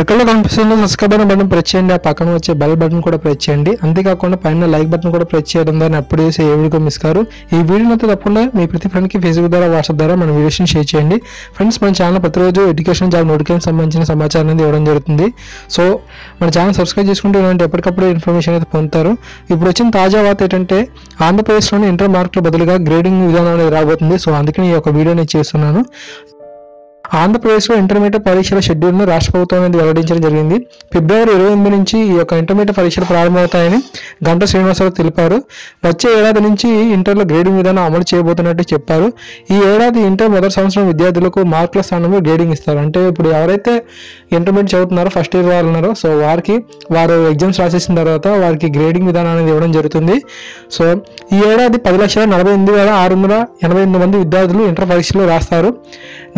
ఎక్కడో కనిపిస్తున్న subscribe button press చేయండి, ఆ పక్కన వచ్చే బెల్ బటన్ కూడా ప్రెస్ చేయండి. అంతేకాకుండా పైన లైక్ బటన్ కూడా ప్రెస్ చేయడం ద్వారా అప్పుడు చేసే ఏ వీడియో మిస్ కారు. ఈ వీడియోని అయితే తప్పకుండా మీ ప్రతి ఫ్రెండ్కి ఫేస్బుక్ ద్వారా వాట్సాప్ ద్వారా మన వీడియోస్ని షేర్ చేయండి. ఫ్రెండ్స్, మన ఛానల్ ప్రతిరోజు ఎడ్యుకేషన్ జాబ్ నోటిఫికేషన్ సంబంధించిన సమాచారం అనేది ఇవ్వడం జరుగుతుంది. సో మన ఛానల్ సబ్స్క్రైబ్ చేసుకుంటే ఇలాంటి ఎప్పటికప్పుడు ఇన్ఫర్మేషన్ అయితే పొందుతారు. ఇప్పుడు వచ్చిన తాజా వార్త ఏంటంటే ఆంధ్రప్రదేశ్లోని ఇంటర్ మార్కుల బదులుగా గ్రేడింగ్ విధానం అనేది రాబోతుంది. సో అందుకని ఈ యొక్క వీడియోని చేస్తున్నాను. ఆంధ్రప్రదేశ్లో ఇంటర్మీడియట్ పరీక్షల షెడ్యూల్ను రాష్ట్ర ప్రభుత్వం అనేది వెల్లడించడం జరిగింది. ఫిబ్రవరి 28 నుంచి ఈ యొక్క ఇంటర్మీడియట్ పరీక్షలు ప్రారంభమవుతాయని గంటా శ్రీనివాసరావు తెలిపారు. వచ్చే ఏడాది నుంచి ఇంటర్లో గ్రేడింగ్ విధానం అమలు చేయబోతున్నట్టు చెప్పారు. ఈ ఏడాది ఇంటర్ మొదటి సంవత్సరం విద్యార్థులకు మార్కుల స్థానంలో గ్రేడింగ్ ఇస్తారు. అంటే ఇప్పుడు ఎవరైతే ఇంటర్మీడియట్ చదువుతున్నారో ఫస్ట్ ఇయర్ వాళ్ళు ఉన్నారో సో వారు ఎగ్జామ్స్ రాసేసిన తర్వాత వారికి గ్రేడింగ్ విధానం అనేది ఇవ్వడం జరుగుతుంది. సో ఈ ఏడాది 10,48,688 మంది విద్యార్థులు ఇంటర్ పరీక్షలు రాస్తారు.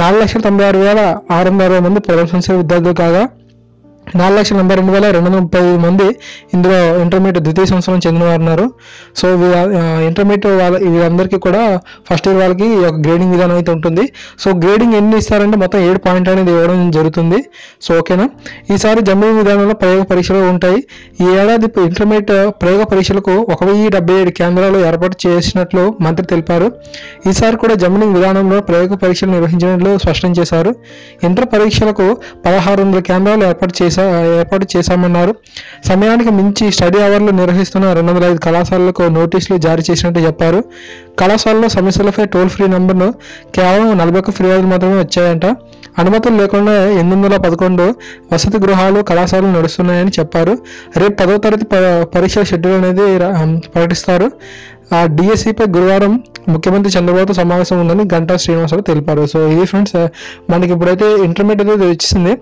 4,96,660 మంది ప్రథమ సంవత్సర విద్యార్థులు కాగా 4,82,230 మంది ఇందులో ఇంటర్మీడియట్ ద్వితీయ సంవత్సరం చెందిన వారు ఉన్నారు. సో ఇంటర్మీడియట్ వీళ్ళందరికీ కూడా ఫస్ట్ ఇయర్ వాళ్ళకి ఒక గ్రేడింగ్ విధానం అయితే ఉంటుంది. సో గ్రేడింగ్ ఎన్ని ఇస్తారంటే మొత్తం 7 పాయింట్ అనేది ఇవ్వడం జరుగుతుంది. సో ఓకేనా, ఈసారి జంబ్లింగ్ విధానంలో ప్రయోగ పరీక్షలు ఉంటాయి. ఈ ఏడాది ఇంటర్మీడియట్ ప్రయోగ పరీక్షలకు 1,077 కేంద్రాలు ఏర్పాటు చేసినట్లు మంత్రి తెలిపారు. ఈసారి కూడా జంబ్లింగ్ విధానంలో ప్రయోగ పరీక్షలు నిర్వహించినట్లు స్పష్టం చేశారు. ఇంటర్ పరీక్షలకు 1,600 కేంద్రాలు ఏర్పాటు చేశామన్నారు. సమయానికి మించి స్టడీ అవర్లు నిర్వహిస్తున్న 205 కళాశాలలకు నోటీసులు జారీ చేసినట్టు చెప్పారు. కళాశాలలో సమస్యలపై టోల్ ఫ్రీ నంబర్ను కేవలం 41 ఫిర్యాదులు మాత్రమే వచ్చాయంట. అనుమతులు లేకుండా 811 వసతి గృహాలు కళాశాలలు నడుస్తున్నాయని చెప్పారు. రేపు 10వ తరగతి పరీక్షల షెడ్యూల్ అనేది ప్రకటిస్తారు. ఆ డిఎస్సిపై గురువారం ముఖ్యమంత్రి చంద్రబాబుతో సమావేశం ఉందని గంటా శ్రీనివాసరావు తెలిపారు. సో ఇది ఫ్రెండ్స్, మనకి ఇప్పుడైతే ఇంటర్మీడియట్ అయితే వచ్చింది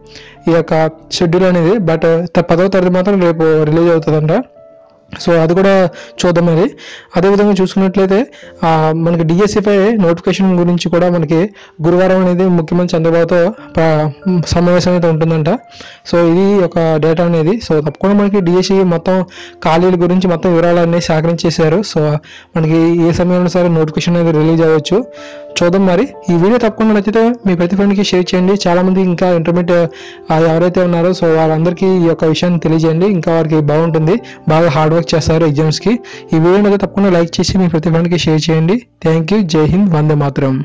ఈ యొక్క షెడ్యూల్ అనేది. బట్ 10వ తరగతి మాత్రం రేపు రిలీజ్ అవుతుందంట. సో అది కూడా చూద్దాం. మరి అదేవిధంగా చూసుకున్నట్లయితే మనకి డిఎస్సిపై నోటిఫికేషన్ గురించి కూడా మనకి గురువారం అనేది ముఖ్యమంత్రి చంద్రబాబుతో సమావేశం అయితే ఉంటుందంట. సో ఇది ఒక డేటా అనేది. సో తప్పకుండా మనకి డిఎస్సి మొత్తం ఖాళీల గురించి మొత్తం వివరాలన్నీ సేకరించేశారు. సో మనకి ఏ సమయంలో సరే నోటిఫికేషన్ అనేది రిలీజ్ అవ్వచ్చు. చూద్దాం. మరి ఈ వీడియో తప్పకుండా నచ్చితే మీ ప్రతి ఫ్రెండ్కి షేర్ చేయండి. చాలామంది ఇంకా ఇంటర్మీడియట్ ఎవరైతే ఉన్నారో సో వాళ్ళందరికీ ఈ యొక్క విషయాన్ని తెలియజేయండి. ఇంకా వారికి బాగుంటుంది, బాగా హార్డ్ వర్క్ చేస్తారు ఎగ్జామ్స్కి. ఈ వీడియోని అయితే తప్పకుండా లైక్ చేసి మీ ప్రతి ఫ్రెండ్కి షేర్ చేయండి. Thank you. జై హింద్. వందే మాతరం.